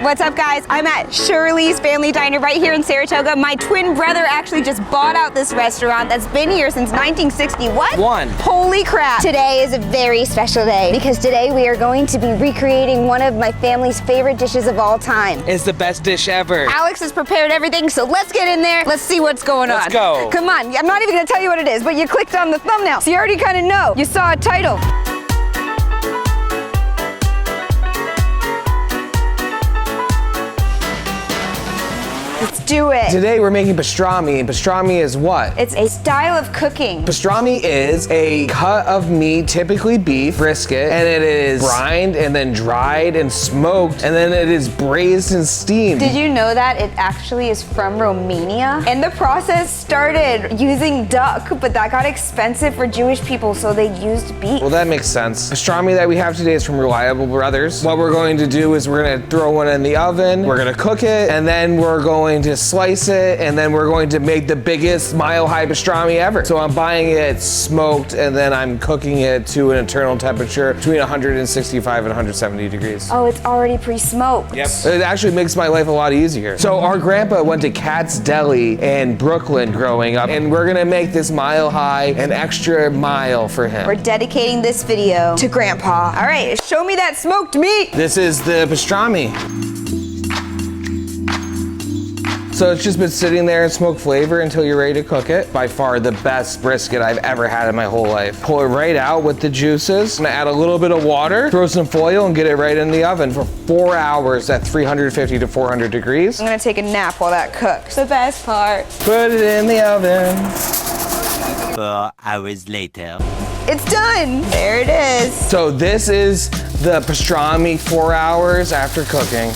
What's up, guys? I'm at Shirley's Family Diner right here in Saratoga. My twin brother actually just bought out this restaurant that's been here since 1960. What? Holy crap. Today is a very special day because today we are going to be recreating one of my family's favorite dishes of all time. It's the best dish ever. Alex has prepared everything, so let's get in there. Let's see what's going on. Let's go. Come on. I'm not even going to tell you what it is, but you clicked on the thumbnail, so you already kind of know. You saw a title. Let's do it. Today we're making pastrami, and pastrami is what? It's a style of cooking. Pastrami is a cut of meat, typically beef, brisket, and it is brined and then dried and smoked, and then it is braised and steamed. Did you know that it actually is from Romania? And the process started using duck, but that got expensive for Jewish people, so they used beef. Well, that makes sense. Pastrami that we have today is from Reliable Brothers. What we're going to do is we're gonna throw one in the oven, we're gonna cook it, and then we're going to slice it, and then we're going to make the biggest mile-high pastrami ever. So I'm buying it smoked, and then I'm cooking it to an internal temperature between 165 and 170 degrees. Oh, it's already pre-smoked. Yep. It actually makes my life a lot easier. So our grandpa went to Katz Deli in Brooklyn growing up, and we're gonna make this mile-high an extra mile for him. We're dedicating this video to Grandpa. All right, show me that smoked meat. This is the pastrami. So it's just been sitting there in smoke flavor until you're ready to cook it. By far the best brisket I've ever had in my whole life. Pull it right out with the juices. I'm gonna add a little bit of water, throw some foil, and get it right in the oven for 4 hours at 350 to 400 degrees. I'm gonna take a nap while that cooks. The best part. Put it in the oven. 4 hours later. It's done. There it is. So this is the pastrami 4 hours after cooking.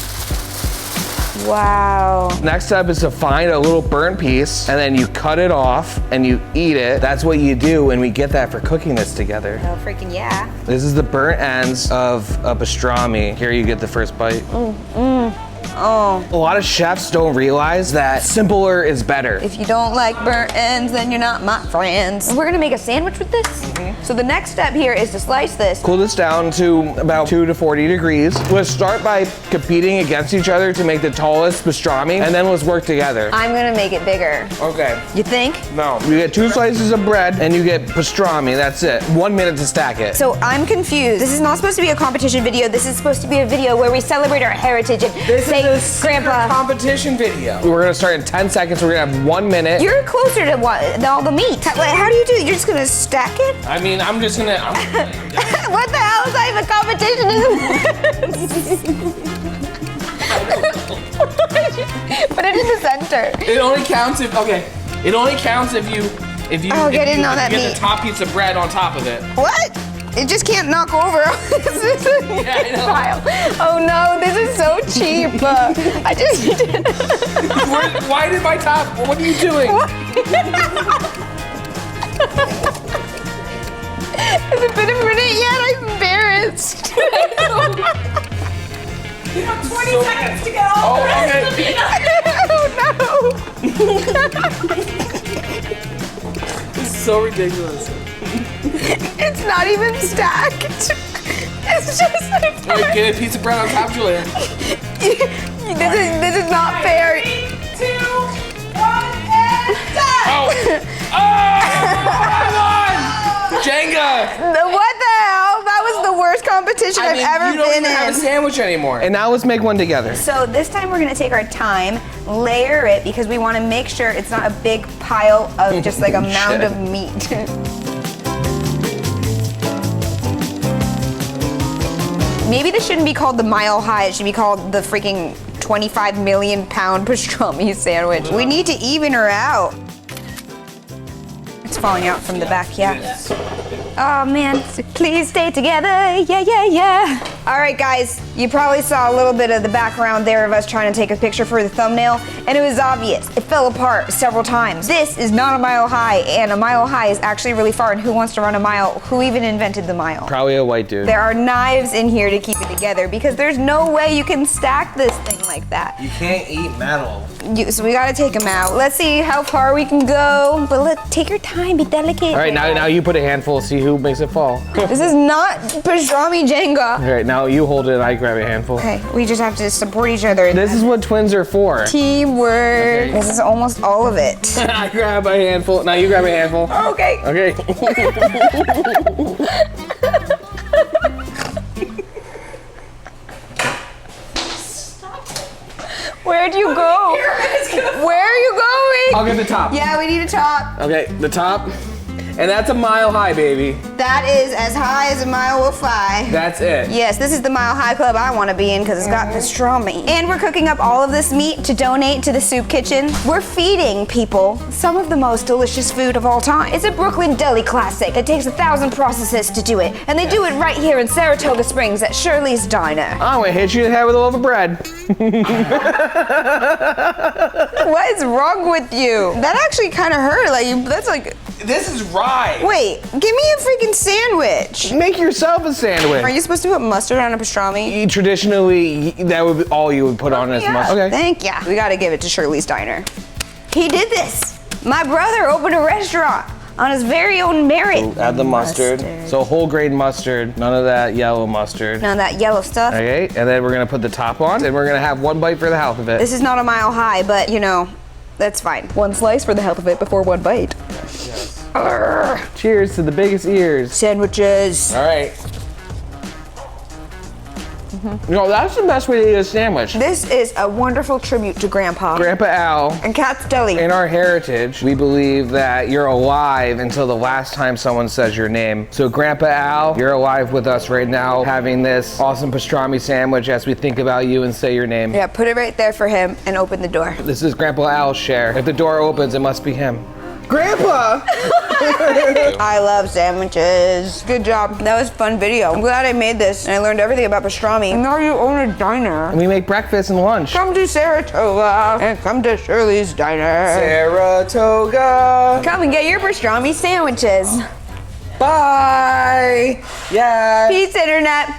Wow. Next up is to find a little burnt piece, and then you cut it off and you eat it. That's what you do, and we get that for cooking this together. Oh, freaking yeah. This is the burnt ends of a pastrami. Here you get the first bite. Oh. A lot of chefs don't realize that simpler is better. If you don't like burnt ends, then you're not my friends. We're gonna make a sandwich with this? So the next step here is to slice this. Cool this down to about 2 to 40 degrees. Let's start by competing against each other to make the tallest pastrami, and then let's work together. I'm gonna make it bigger. Okay. You think? No. You get 2 slices of bread, and you get pastrami. That's it. 1 minute to stack it. So I'm confused. This is not supposed to be a competition video. This is supposed to be a video where we celebrate our heritage and say, Grandpa. Competition video. We're gonna start in 10 seconds. We're gonna have 1 minute. You're closer to all the meat. How do you do it? You're just gonna stack it? I mean, I'm just gonna. What the hell type of competition is this? Put it in the center. It only counts if It only counts if you get in on that get meat. the top piece of bread on top of it. What? It just can't knock over. Yeah, I know. Pile. Oh no, this is so cheap. I just. Why did my top? What are you doing? Has it been a minute yet? I'm embarrassed. You have 20 seconds to get all the rest of the peanut. Oh no. This is so ridiculous. It's not even stacked. It's just like. Wait, get a piece of bread on top, Julia. This is not fair. 3, 2, 1, and done! Oh! Come on! Jenga! What the hell? That was the worst competition I've ever you don't been even have a in. sandwich anymore. And now let's make one together. So this time we're gonna take our time, layer it, because we wanna make sure it's not a big pile of just like a mound of meat. Maybe this shouldn't be called the Mile High, it should be called the freaking 25 million pound pastrami sandwich. We need to even her out. It's falling out from the back, yeah. Oh man, please stay together, yeah, yeah, yeah. All right guys, you probably saw a little bit of the background there of us trying to take a picture for the thumbnail, and it was obvious. It fell apart several times. This is not a mile high, and a mile high is actually really far, and who wants to run a mile? Who even invented the mile? Probably a white dude. There are knives in here to keep it together because there's no way you can stack this thing like that. You can't eat metal. So we gotta take them out. Let's see how far we can go, but take your time, be delicate. All right, now you put a handful, see who makes it fall. This is not pastrami Jenga. All right, now you hold it and I grab a handful. Okay, we just have to support each other. This is what twins are for. Teamwork. Okay. This is almost all of it. I grab a handful. Now you grab a handful. Okay. Okay. Where'd you go? Where are you going? I'll get the top. Yeah, we need a top. Okay, the top. And that's a mile high, baby. That is as high as a mile will fly. That's it. Yes, this is the Mile High Club I want to be in because it's got pastrami. And we're cooking up all of this meat to donate to the soup kitchen. We're feeding people some of the most delicious food of all time. It's a Brooklyn deli classic. It takes 1,000 processes to do it. And they do it right here in Saratoga Springs at Shirley's Diner. I'm gonna hit you in the head with a loaf of bread. What is wrong with you? That actually kind of hurt. That's like, This is rye. wait, give me a freaking sandwich. Make yourself a sandwich. Are you supposed to put mustard on a pastrami? Traditionally, that would be all you would put on as mustard. Okay. Thank ya. We gotta give it to Shirley's Diner. He did this. My brother opened a restaurant on his very own merit. Add the mustard. So whole grain mustard, none of that yellow mustard. None of that yellow stuff. Okay, and then we're gonna put the top on, and we're gonna have one bite for the health of it. This is not a mile high, but you know, that's fine. One slice for the health of it before one bite. Arrgh. Cheers to the biggest ears. Sandwiches. All right. You know, that's the best way to eat a sandwich. This is a wonderful tribute to Grandpa. Grandpa Al. And Cat's Deli. In our heritage, we believe that you're alive until the last time someone says your name. So Grandpa Al, you're alive with us right now, having this awesome pastrami sandwich as we think about you and say your name. Yeah, put it right there for him and open the door. This is Grandpa Al's share. If the door opens, it must be him. Grandpa! I love sandwiches. Good job. That was a fun video. I'm glad I made this and I learned everything about pastrami. Now you own a diner. We make breakfast and lunch. Come to Saratoga and come to Shirley's Diner. Saratoga! Come and get your pastrami sandwiches. Bye! Yeah! Peace, Internet.